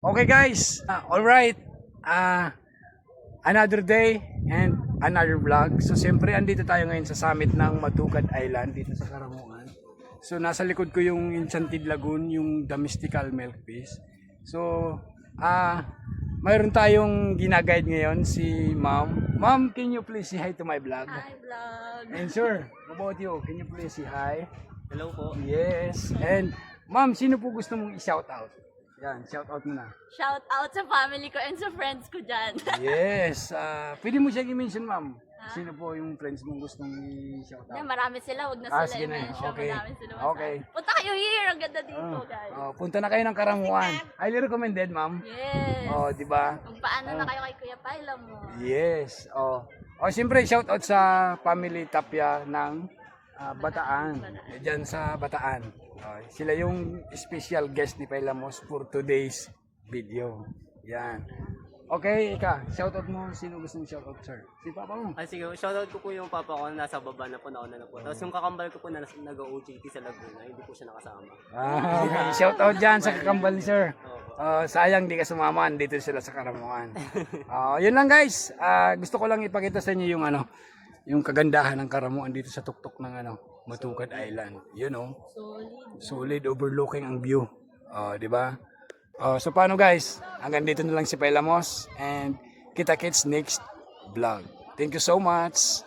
Okay guys, alright, another day and another vlog. So siyempre andito tayo ngayon sa summit ng Matugad Island dito sa Karamuan. So nasa likod ko yung Enchanted Lagoon, yung the mystical milk fish. So mayroon tayong ginaguide ngayon si Ma'am. Ma'am, can you please say hi to my vlog? Hi, vlog. And sir, how about you? Can you please say hi? Hello po. Yes. And Ma'am, sino po gusto mong i-shout out? Yan, shout out mo na. Shout out sa family ko and sa friends ko dyan. Yes. Pwede mo siya i-mention, ma'am. Sino po yung friends mong gustong i-shout out? Marami sila, huwag na Sige sila na. i-mention. Okay. Marami sila Okay. masabi. Punta kayo here, ang ganda dito, guys. Punta na kayo ng Karamuan. Highly recommended, ma'am. Yes. Di ba? Kung paano na kayo kay Kuya Paila mo. Yes. Siyempre, shout out sa family Tapia ng Bataan. Diyan sa Bataan. Sila yung special guest ni Pailamos for today's video. Yan. Okay, shoutout mo. Sino gusto mong shoutout, sir? Si Papa mo. Sige, shoutout ko po yung papa ko na nasa baba na po, nauna na po. Tapos yung kakambal ko po na nag-OJT sa Laguna, hindi po siya nakasama. Shoutout dyan sa kakambal ni sir. Sayang di ka sumama, dito sila sa Karamuan. Yun lang guys. Gusto ko lang ipakita sa inyo yung yung kagandahan ng Karamuan dito sa tuktok ng Matugad Island. You know, solid overlooking ang view. Di ba? So paano guys? Hanggang dito na lang si Pailamos and kita-kits next vlog. Thank you so much.